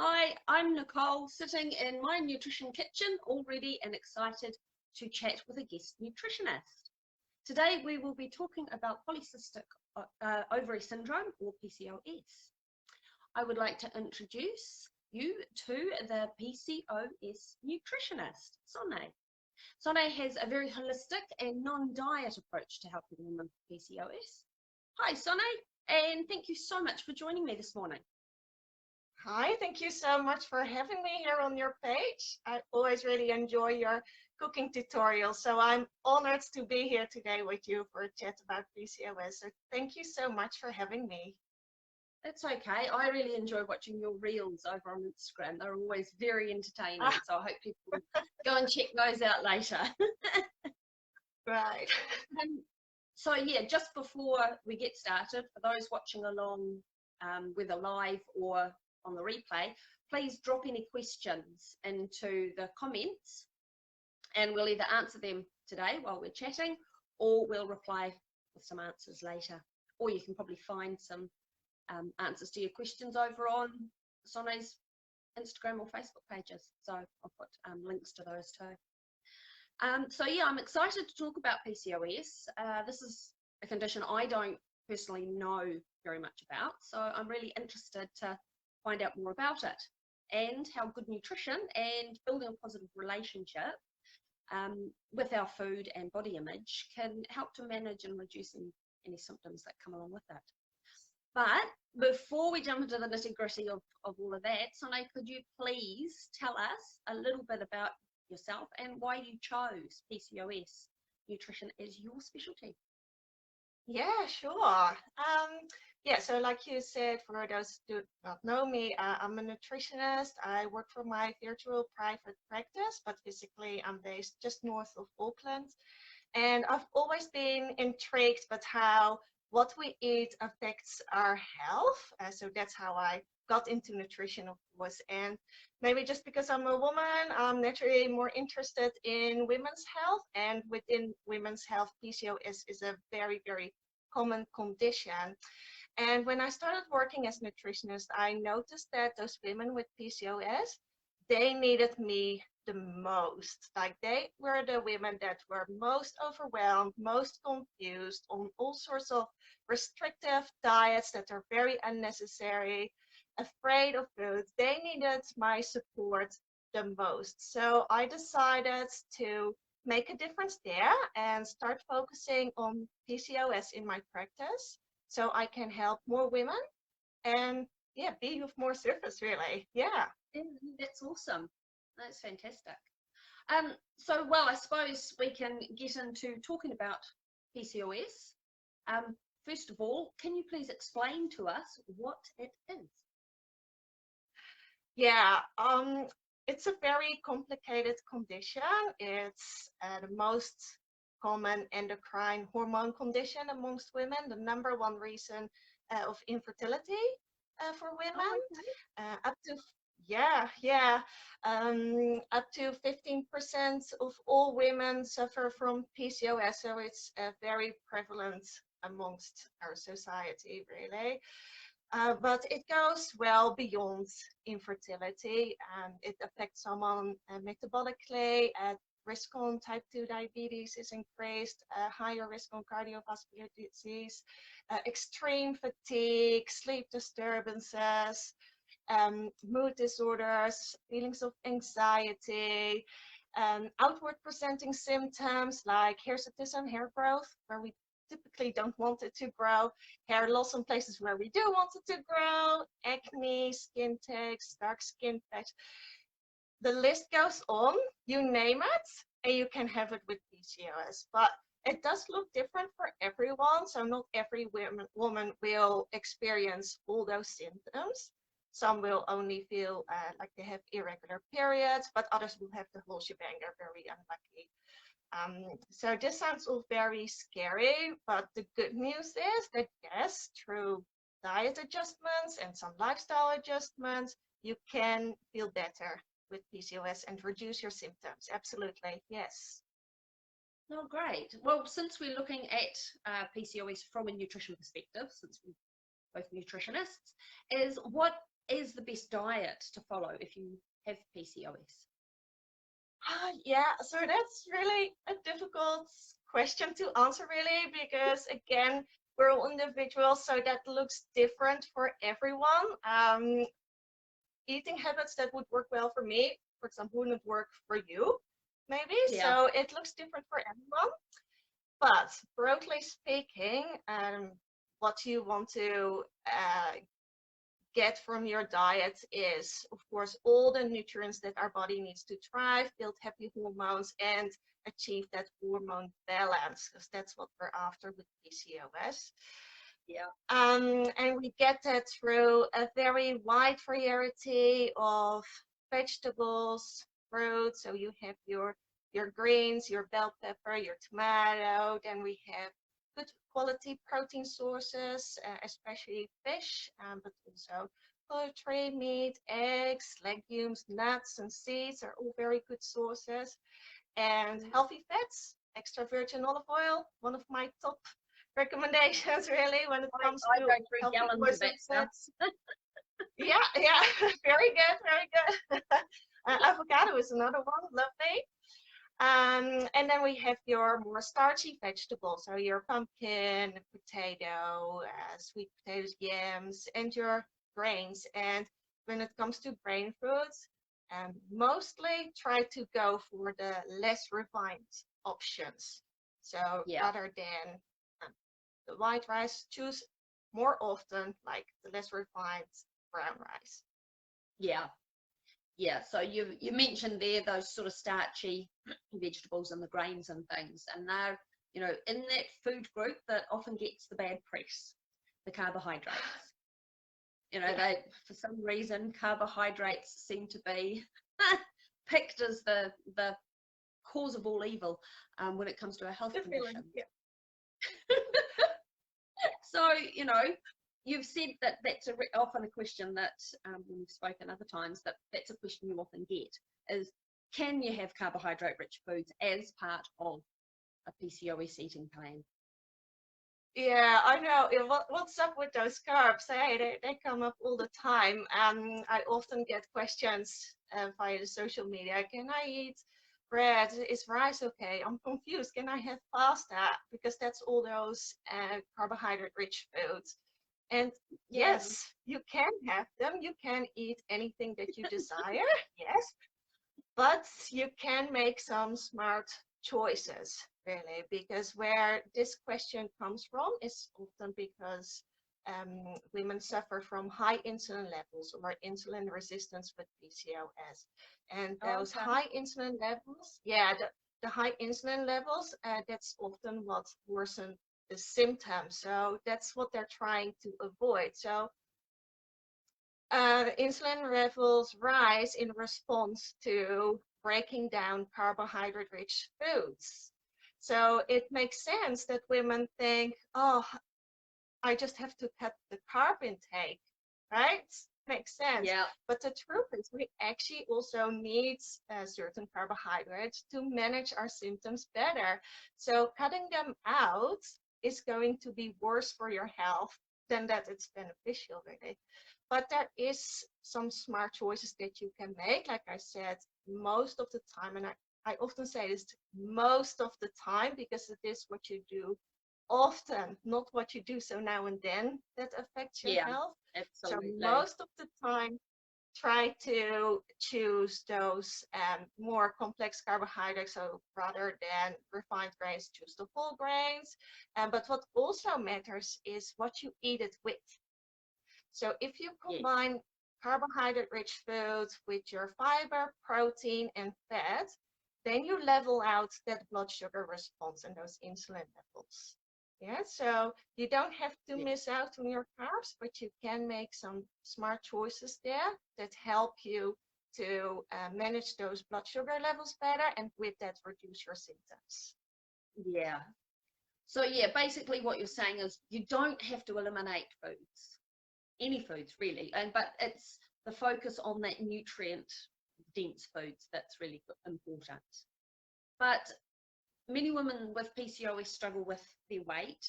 Hi, I'm Nicole, sitting in my nutrition kitchen, all ready and excited to chat with a guest nutritionist. Today we will be talking about polycystic ovary syndrome, or PCOS. I would like to introduce you to the PCOS nutritionist, Sanne. Sanne has a very holistic and non-diet approach to helping women with PCOS. Hi, Sanne, and thank you so much for joining me this morning. Hi, thank you so much for having me here on your page. I always really enjoy your cooking tutorials, so I'm honored to be here today with you for a chat about PCOS. So thank you so much for having me. That's okay. I really enjoy watching your reels over on Instagram. They're always very entertaining, so I hope people go and check those out later. Right. So yeah, just before we get started, for those watching along, whether live or on the replay, please drop any questions into the comments and we'll either answer them today while we're chatting, or we'll reply with some answers later. Or you can probably find some answers to your questions over on Sanne's Instagram or Facebook pages. So I'll put links to those too. So yeah, I'm excited to talk about PCOS. This is a condition I don't personally know very much about, so I'm really interested to find out more about it and how good nutrition and building a positive relationship with our food and body image can help to manage and reduce any symptoms that come along with it. But before we jump into the nitty-gritty of all of that, Sanne, could you please tell us a little bit about yourself and why you chose PCOS nutrition as your specialty? Yeah, sure. Yeah, so like you said, for those who do not know me, I'm a nutritionist. I work for my virtual private practice, but physically I'm based just north of Auckland. And I've always been intrigued by how what we eat affects our health. So that's how I got into nutrition, of course. And maybe just because I'm a woman, I'm naturally more interested in women's health. And within women's health, PCOS is a very, very common condition. And when I started working as nutritionist, I noticed that those women with PCOS, they needed me the most. Like, they were the women that were most overwhelmed, most confused on all sorts of restrictive diets that are very unnecessary, afraid of food. They needed my support the most. So I decided to make a difference there and start focusing on PCOS in my practice, so I can help more women and yeah, be of more service, really. Yeah. That's awesome. That's fantastic. So, well, I suppose we can get into talking about PCOS. First of all, can you please explain to us what it is? Yeah, it's a very complicated condition. It's the most common endocrine hormone condition amongst women, the number one reason of infertility for women. Up to up to 15% of all women suffer from PCOS, so it's very prevalent amongst our society, really. But it goes well beyond infertility, and it affects someone metabolically. Risk on type 2 diabetes is increased, higher risk on cardiovascular disease, extreme fatigue, sleep disturbances, mood disorders, feelings of anxiety, outward presenting symptoms like hirsutism, hair growth, where we typically don't want it to grow, hair loss in places where we do want it to grow, acne, skin ticks, dark skin patch. The list goes on, you name it, and you can have it with PCOS. But it does look different for everyone, so not every woman will experience all those symptoms. Some will only feel like they have irregular periods, but others will have the whole shebang. They're very unlucky. So this sounds all very scary, but the good news is that yes, through diet adjustments and some lifestyle adjustments, you can feel better with PCOS and reduce your symptoms. Absolutely, yes. Oh, great. Well, since we're looking at PCOS from a nutrition perspective, since we're both nutritionists, is what is the best diet to follow if you have PCOS? Yeah, so that's really a difficult question to answer, really, because again, we're all individuals, so that looks different for everyone. Eating habits that would work well for me, for example, wouldn't work for you, maybe. Yeah. So it looks different for everyone. But broadly speaking, what you want to get from your diet is, of course, all the nutrients that our body needs to thrive, build happy hormones, and achieve that hormone balance, because that's what we're after with PCOS. Yeah. And we get that through a very wide variety of vegetables, fruits. So you have your greens, your bell pepper, your tomato. Then we have good quality protein sources, especially fish, but also poultry, meat, eggs, legumes, nuts, and seeds are all very good sources. And healthy fats, extra virgin olive oil, one of my top recommendations really when it comes I to go through healthy gallons oils of that and stuff. fats. Yeah, very good, very good. Avocado is another one, lovely. And then we have your more starchy vegetables, so your pumpkin, potato, sweet potatoes, yams, and your grains. And when it comes to grain foods, mostly try to go for the less refined options. So Yeah. rather than the white rice, choose more often like the less refined brown rice. Yeah. Yeah, so you mentioned there those sort of starchy vegetables and the grains and things, and they're, you know, in that food group that often gets the bad press, the carbohydrates. You know, they, for some reason, carbohydrates seem to be picked as the cause of all evil when it comes to a health condition. Yeah. So, you know, you've said that that's often a question that, when we've spoken other times, that's a question you often get, is can you have carbohydrate-rich foods as part of a PCOS eating plan? Yeah, I know. What's up with those carbs? Hey, they come up all the time. I often get questions via the social media. Can I eat bread? Is rice okay? I'm confused. Can I have pasta? Because that's all those carbohydrate-rich foods. And yes, you can have them. You can eat anything that you desire. Yes, but you can make some smart choices, really, because where this question comes from is often because women suffer from high insulin levels or insulin resistance with PCOS. And those high insulin levels, the high insulin levels, that's often what worsen the symptoms. So that's what they're trying to avoid. So insulin levels rise in response to breaking down carbohydrate-rich foods. So it makes sense that women think, oh, I just have to cut the carb intake, right? Makes sense. Yeah. But the truth is we actually also need certain carbohydrates to manage our symptoms better. So cutting them out is going to be worse for your health than that it's beneficial, really. But there is some smart choices that you can make. Like I said, most of the time, and I often say this, most of the time, because it is what you do often, not what you do so now and then that affects your health. Absolutely. So most of the time, try to choose those more complex carbohydrates. So rather than refined grains, choose the whole grains. But what also matters is what you eat it with. So if you combine carbohydrate-rich foods with your fiber, protein, and fat, then you level out that blood sugar response and those insulin levels. Yeah, so you don't have to miss out on your carbs, but you can make some smart choices there that help you to manage those blood sugar levels better, and with that reduce your symptoms. Yeah. So yeah, basically what you're saying is you don't have to eliminate foods, any foods really, but it's the focus on that nutrient dense foods that's really important. But many women with PCOS struggle with their weight,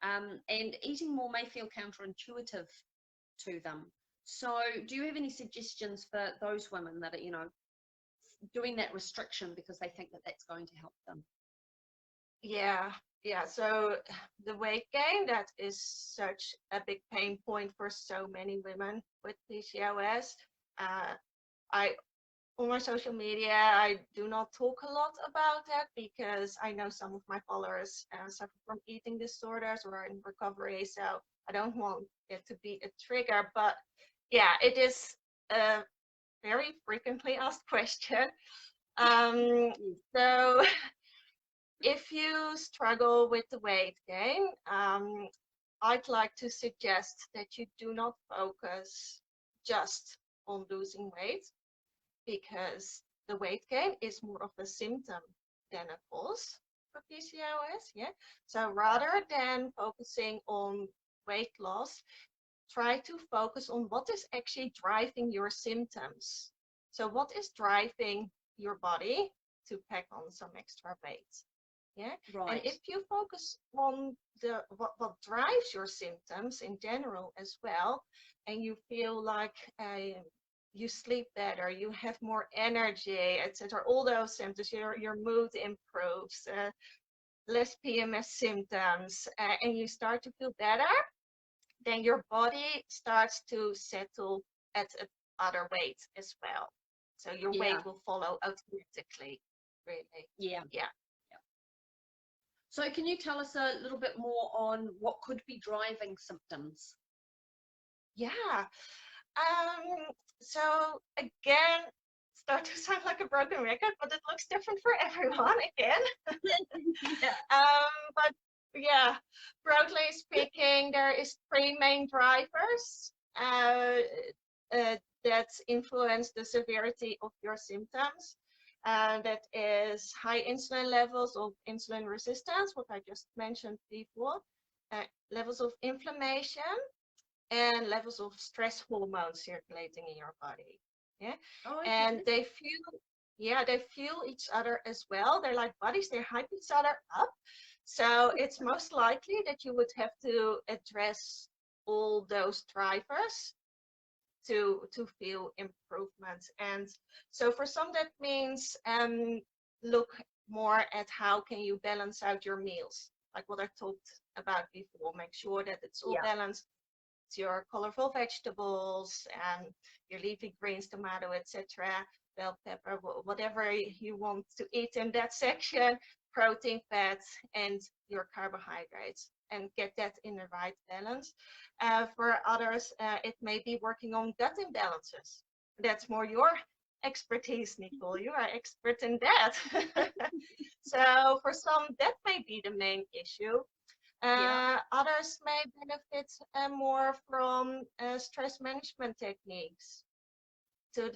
and eating more may feel counterintuitive to them. So do you have any suggestions for those women that are, you know, doing that restriction because they think that that's going to help them? Yeah. So the weight gain, that is such a big pain point for so many women with PCOS. I On my social media, I do not talk a lot about that because I know some of my followers suffer from eating disorders or are in recovery, so I don't want it to be a trigger. But yeah, it is a very frequently asked question. So if you struggle with the weight gain, I'd like to suggest that you do not focus just on losing weight, because the weight gain is more of a symptom than a cause for PCOS. Yeah. So rather than focusing on weight loss, try to focus on what is actually driving your symptoms. So what is driving your body to pack on some extra weight? Yeah. Right. And if you focus on what drives your symptoms in general as well, and you feel like you sleep better, you have more energy, etc., all those symptoms, your mood improves, less PMS symptoms, and you start to feel better, then your body starts to settle at a other weight as well. So your weight will follow automatically, really. Yeah. Yeah. So can you tell us a little bit more on what could be driving symptoms? Yeah. So again, start to sound like a broken record, but it looks different for everyone again. Yeah. But yeah, broadly speaking, there is three main drivers that influence the severity of your symptoms. That is high insulin levels of insulin resistance, what I just mentioned before, levels of inflammation, and levels of stress hormones circulating in your body. Yeah. Oh, okay. And they fuel each other as well. They're like bodies, they hype each other up. So it's most likely that you would have to address all those drivers to feel improvements. And so for some, that means look more at how can you balance out your meals, like what I talked about before. Make sure that it's all balanced, your colorful vegetables and your leafy greens, tomato, etc., bell pepper, whatever you want to eat in that section, protein, fats, and your carbohydrates, and get that in the right balance. For others, it may be working on gut imbalances. That's more your expertise, Nicole. You are expert in that. So for some, that may be the main issue. Others may benefit more from stress management techniques to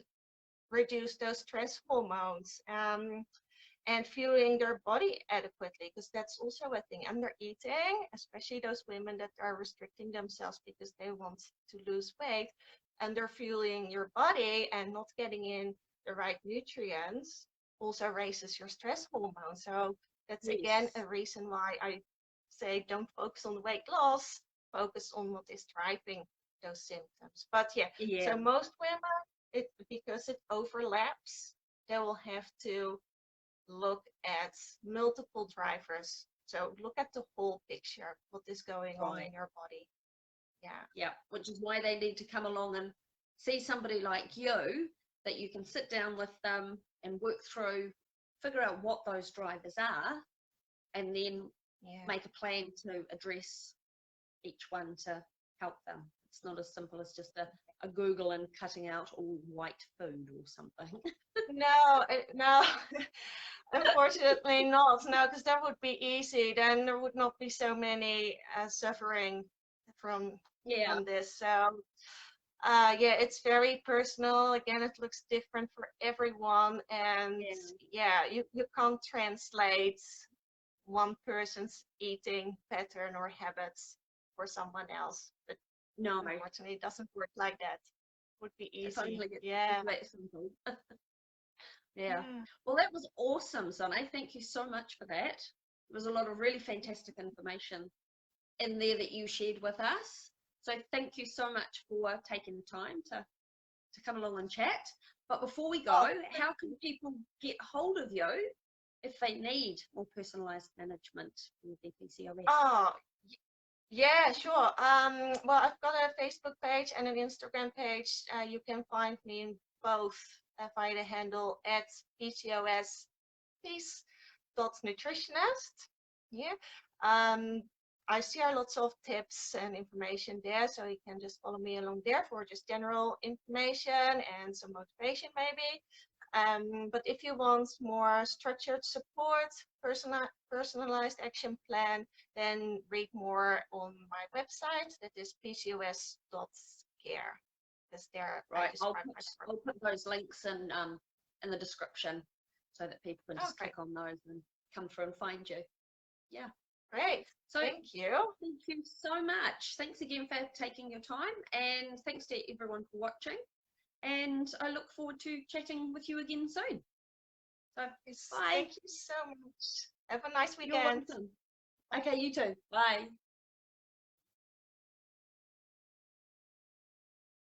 reduce those stress hormones, and fueling their body adequately, because that's also a thing. Under eating, especially those women that are restricting themselves because they want to lose weight, under fueling your body and not getting in the right nutrients also raises your stress hormone. So that's again a reason why I say don't focus on weight loss, focus on what is driving those symptoms. But so most women, because it overlaps, they will have to look at multiple drivers. So look at the whole picture, what is going on in your body. Yeah, which is why they need to come along and see somebody like you, that you can sit down with them and work through, figure out what those drivers are, and then make a plan to address each one to help them. It's not as simple as just a Google and cutting out all white food or something. No, unfortunately not. No, because that would be easy. Then there would not be so many suffering from this. So it's very personal. Again, it looks different for everyone, and you can't translate one person's eating pattern or habits for someone else. But no, unfortunately, it doesn't work like that. It would be easy. That simple. Well, that was awesome, Sanne. Thank you so much for that. There was a lot of really fantastic information in there that you shared with us. So thank you so much for taking the time to come along and chat. But before we go, how can people get hold of you if they need more personalized management with their PCOS? Oh, yeah, sure. Well, I've got a Facebook page and an Instagram page. You can find me in both via the handle at PCOS.nutritionist. Yeah. I share lots of tips and information there, so you can just follow me along there for just general information and some motivation maybe. But if you want more structured support, personalized action plan, then read more on my website. That is PCOS.care. That's there. Right, I'll put those links in the description so that people can just click on those and come through and find you. Yeah. Great. So thank you. Thank you so much. Thanks again for taking your time, and thanks to everyone for watching. And I look forward to chatting with you again soon. So bye. Thank you so much. Have a nice You're weekend. welcome. Okay, you too. Bye.